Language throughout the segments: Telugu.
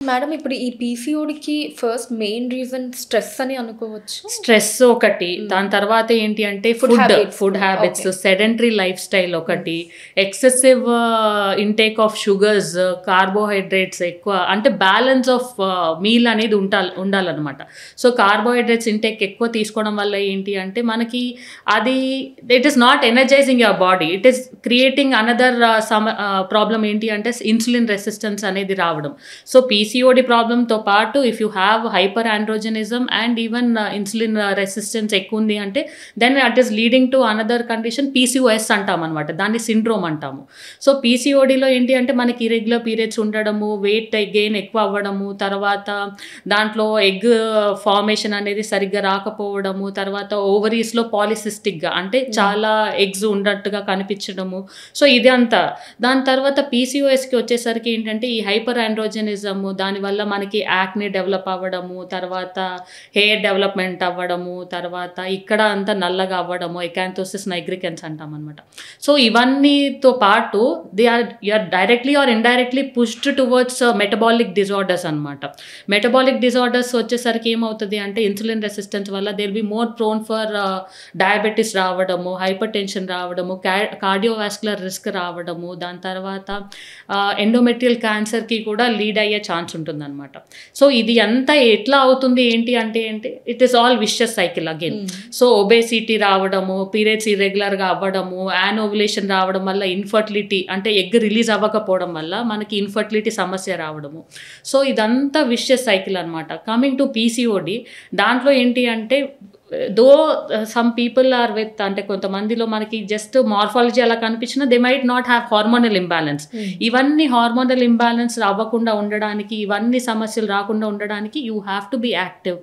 మేడం ఇప్పుడు ఈ పీసీఓడికి ఫస్ట్ మెయిన్ రీజన్ స్ట్రెస్ అని అనుకోవచ్చు. స్ట్రెస్ ఒకటి, దాని తర్వాత ఏంటి అంటే food habits, sedentary lifestyle ఒకటి, excessive intake of sugars, carbohydrates ఎక్కువ, అంటే బ్యాలెన్స్ ఆఫ్ మీల్ అనేది ఉండాలన్నమాట. సో కార్బోహైడ్రేట్స్ ఇంటేక్ ఎక్కువ తీసుకోవడం వల్ల ఏంటి అంటే మనకి అది it is not energising your body, it is creating another problem ఏంటి అంటే ఇన్సులిన్ రెసిస్టెన్స్ అనేది రావడం. సో పీసీఓడి ప్రాబ్లంతో పాటు if you have hyperandrogenism and even insulin resistance ఎక్కువ ఉంది అంటే then it is leading to another condition PCOS అంటాం అనమాట, దాన్ని సిండ్రోమ్ అంటాము. సో పీసీఓడిలో ఏంటి అంటే మనకి ఇరెగ్యులర్ పీరియడ్స్ ఉండడము, వెయిట్ గెయిన్ ఎక్కువ అవ్వడము, తర్వాత దాంట్లో ఎగ్ ఫార్మేషన్ అనేది సరిగ్గా రాకపోవడము, తర్వాత ఓవరీస్లో పాలిసిస్టిక్గా అంటే చాలా ఎగ్స్ ఉన్నట్టుగా కనిపించడము. సో ఇది అంతా. దాని తర్వాత పీసీఓఎస్కి వచ్చేసరికి ఏంటంటే ఈ హైపర్ ఆండ్రోజనిజము, దానివల్ల మనకి యాక్నే డెవలప్ అవ్వడము, తర్వాత హెయిర్ డెవలప్మెంట్ అవ్వడము, తర్వాత ఇక్కడ అంతా నల్లగా అవ్వడము, ఎకాంథోసిస్ నైగ్రికెన్స్ అంటాం అనమాట. సో ఇవన్నీతో పాటు you're directly or indirectly pushed towards metabolic disorders అనమాట. మెటబాలిక్ డిజార్డర్స్ వచ్చేసరికి ఏమవుతుంది అంటే ఇన్సులిన్ రెసిస్టెన్స్ వల్ల they will be more prone for diabetes రావడము, హైపర్ టెన్షన్ రావడము, కార్డియోవాస్కులర్ రిస్క్ రావడము, దాని తర్వాత ఎండోమెట్రియల్ క్యాన్సర్కి కూడా లీడ్ అయ్యే ఛాన్స్ ఉంటుందన్నమాట. సో ఇది అంతా ఎట్లా అవుతుంది ఏంటి అంటే it is all vicious cycle again. So obesity రావడము, పీరియడ్స్ ఇర్రెగ్యులర్గా అవ్వడము, యానోవులేషన్ రావడం వల్ల ఇన్ఫర్టిలిటీ అంటే ఎగ్ రిలీజ్ అవ్వకపోవడం వల్ల మనకి ఇన్ఫర్టిలిటీ సమస్య రావడము. సో ఇదంతా విషియస్ సైకిల్ అనమాట. కమింగ్ టు పీసీఓడి, దాంట్లో ఏంటి అంటే though some people are with అంటే కొంతమందిలో మనకి జస్ట్ మార్ఫాలజీ అలా కనిపించినా they might not have hormonal imbalance. ఇవన్నీ హార్మోనల్ ఇంబ్యాలెన్స్ అవ్వకుండా ఉండడానికి, ఇవన్నీ సమస్యలు రాకుండా ఉండడానికి you have to be active,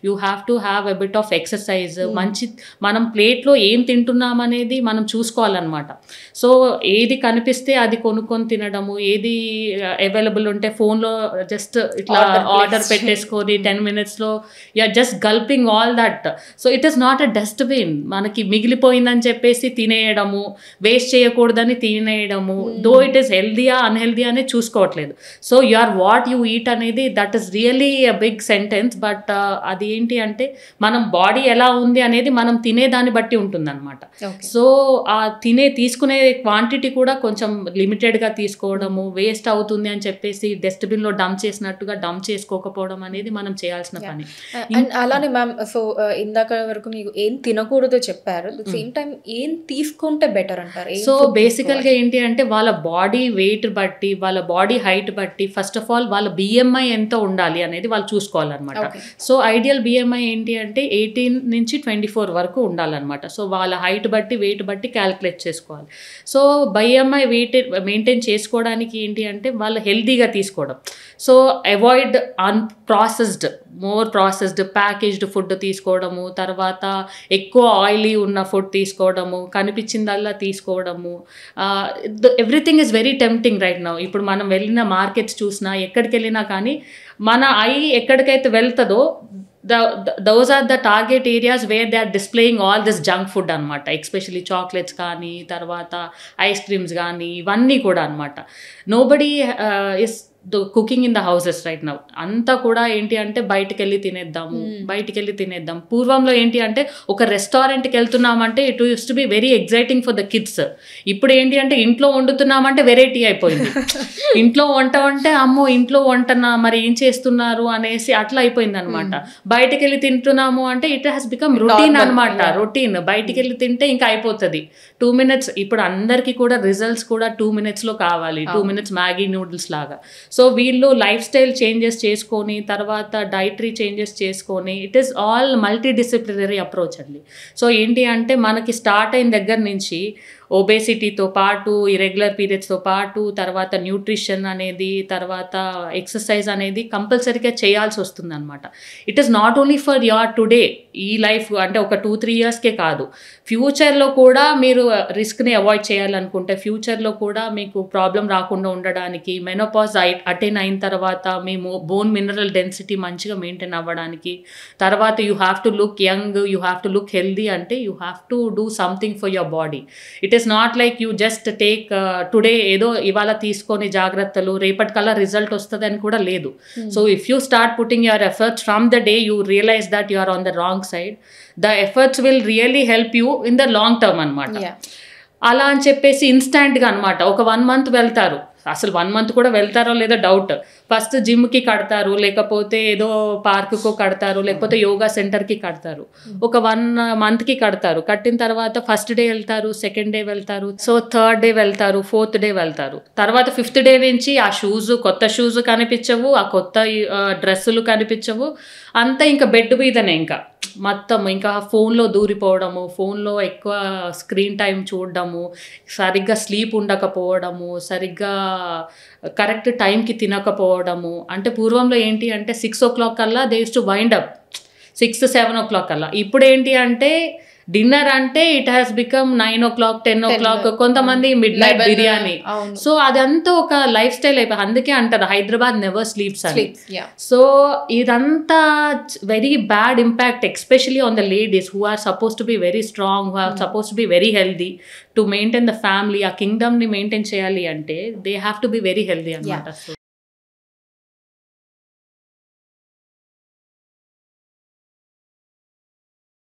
you have to have a bit of exercise. మంచి మనం ప్లేట్లో ఏం తింటున్నాం అనేది మనం చూసుకోవాలన్నమాట. సో ఏది కనిపిస్తే అది కొనుక్కొని తినడము, ఏది అవైలబుల్ ఉంటే ఫోన్లో జస్ట్ ఇట్లా ఆర్డర్ పెట్టేసుకొని 10 minutesలో you're just gulping all that. So it is not a dustbin. మనకి మిగిలిపోయిందని చెప్పేసి తినేయడము, వేస్ట్ చేయకూడదని తినేయడము, దో ఇట్ ఈస్ హెల్దీయా అన్హెల్దీ అనేది చూసుకోవట్లేదు. So you are what you eat అనేది that is really a big sentence. But అది ఏంటి అంటే మనం బాడీ ఎలా ఉంది అనేది మనం తినేదాన్ని బట్టి ఉంటుందన్నమాట. సో ఆ తీసుకునే క్వాంటిటీ కూడా కొంచెం లిమిటెడ్గా తీసుకోవడము, వేస్ట్ అవుతుంది అని చెప్పేసి డస్ట్బిన్లో డంప్ చేసినట్టుగా డంప్ చేసుకోకపోవడం అనేది మనం చేయాల్సిన పని. అండ్ అలానే మ్యామ్, సో ఇందాక వరకు మీకు ఏం తినకూడదో చెప్పారు, సేమ్ టైం ఏం తీసుకుంటే బెటర్ అంటారు? సో బేసికల్గా ఏంటి అంటే వాళ్ళ బాడీ వెయిట్ బట్టి, వాళ్ళ బాడీ హైట్ బట్టి ఫస్ట్ ఆఫ్ ఆల్ వాళ్ళ బిఎంఐ ఎంత ఉండాలి అనేది వాళ్ళు చూసుకోవాలన్నమాట. సో ఐడియల్ బిఎంఐ ఏంటి అంటే 18 నుంచి 24 వరకు ఉండాలన్నమాట. సో వాళ్ళ హైట్ బట్టి వెయిట్ బట్టి క్యాలిక్యులేట్ చేసుకోవాలి. సో బిఎంఐ వెయిట్ మెయింటైన్ చేసుకోవడానికి ఏంటి అంటే వాళ్ళు హెల్దీగా తీసుకోవడం. So avoid more processed packaged food తీసుకోవడము, తర్వాత ఎక్కువ ఆయిలీ ఉన్న ఫుడ్ తీసుకోవడము, కనిపించిందల్లా తీసుకోవడము. Everything is very tempting right now. ఇప్పుడు మనం వెళ్ళిన మార్కెట్స్ చూసినా, ఎక్కడికి వెళ్ళినా కానీ మన ఐ ఎక్కడికైతే వెళ్తుందో those are the target areas where they are displaying all this junk food అనమాట. ఎస్పెషలీ చాక్లెట్స్ కానీ, తర్వాత ఐస్ క్రీమ్స్ కానీ, ఇవన్నీ కూడా అనమాట. Nobody is cooking in the houses right now. అంతా కూడా ఏంటి అంటే బయటికి వెళ్ళి తినేద్దాం. పూర్వంలో ఏంటి అంటే ఒక రెస్టారెంట్కి వెళ్తున్నామంటే it used to be very exciting for the kids. ఇప్పుడు ఏంటి అంటే ఇంట్లో వండుతున్నామంటే వెరైటీ అయిపోయింది. ఇంట్లో వంట అంటే అమ్మో ఇంట్లో వంటనా మరి ఏం చేస్తున్నారు అనేసి అట్లా అయిపోయింది అనమాట. బయటికి వెళ్ళి తింటున్నాము అంటే ఇట్ హ్యాస్ బికమ్ రొటీన్ అనమాట. రొటీన్ బయటికి వెళ్ళి తింటే ఇంకా అయిపోతుంది. 2 minutes. ఇప్పుడు అందరికీ కూడా రిజల్ట్స్ కూడా 2 minutesలో కావాలి. 2 minutes మ్యాగీ నూడిల్స్ లాగా. సో వీళ్ళు లైఫ్ స్టైల్ చేంజెస్ చేసుకొని, తర్వాత డైటరీ చేంజెస్ చేసుకొని, it is all multi disciplinary approach అండి. సో ఏంటి అంటే మనకి స్టార్ట్ అయిన దగ్గర నుంచి ఒబేసిటీతో పాటు, ఇరెగ్యులర్ పీరియడ్స్తో పాటు, తర్వాత న్యూట్రిషన్ అనేది, తర్వాత ఎక్సర్సైజ్ అనేది కంపల్సరీగా చేయాల్సి వస్తుంది అనమాట. It is not only for your today, ఈ లైఫ్ అంటే ఒక 2-3 ఇయర్స్కే కాదు, ఫ్యూచర్లో కూడా మీరు రిస్క్ని అవాయిడ్ చేయాలనుకుంటే, ఫ్యూచర్లో కూడా మీకు ప్రాబ్లం రాకుండా ఉండడానికి, మెనోపాజ్ అటైన్ అయిన తర్వాత మీ బోన్ మినరల్ డెన్సిటీ మంచిగా మెయింటైన్ అవ్వడానికి, తర్వాత you have to look young, you have to look healthy అంటే you have to do something for your body. It is not like you just take today ఏదో ఇవాళ తీసుకొని జాగ్రత్తలు రేపటి కల్లా రిజల్ట్ వస్తుంది అని కూడా లేదు. So if you start putting your efforts from the day you realise that you are on the wrong side, the efforts will really help you in the long term అనమాట. అలా అని చెప్పేసి ఇన్స్టాంట్గా అనమాట ఒక 1 month వెళ్తారు, అసలు 1 month కూడా వెళ్తారో లేదో డౌట్. ఫస్ట్ జిమ్కి కడతారు, లేకపోతే ఏదో పార్కుకో కడతారు, లేకపోతే యోగా సెంటర్కి కడతారు, ఒక 1 monthకి కడతారు. కట్టిన తర్వాత ఫస్ట్ డే వెళ్తారు, సెకండ్ డే వెళ్తారు, సో థర్డ్ డే వెళ్తారు, ఫోర్త్ డే వెళ్తారు. తర్వాత 5th డే నుంచి ఆ షూస్, కొత్త షూస్ కనిపించవు, ఆ కొత్త డ్రెస్సులు కనిపించవు, అంతా ఇంకా బెడ్ మీదనే ఇంకా మొత్తం ఇంకా ఫోన్లో దూరిపోవడము, ఫోన్లో ఎక్కువ స్క్రీన్ టైం చూడడము, సరిగ్గా స్లీప్ ఉండకపోవడము, సరిగ్గా కరెక్ట్ టైంకి తినకపోవడము. అంటే పూర్వంలో ఏంటి అంటే 6 o'clock కల్లా they use to wind up, 6-7 o'clock కల్లా. ఇప్పుడు ఏంటి అంటే డిన్నర్ అంటే it has become 9 o'clock 10 o'clock, కొంతమంది మిడ్ నైట్ బిర్యానీ. సో అదంతా ఒక లైఫ్ స్టైల్ అయిపోయి, అందుకే అంటారు హైదరాబాద్ నెవర్ స్లీప్స్ అని. సో ఇదంతా very bad impact especially on the ladies who are suppose to be very strong, who are suppose to be very healthy to maintain the family. ఆ కింగ్డమ్ని మెయింటైన్ చేయాలి అంటే they have to be very healthy అనమాట.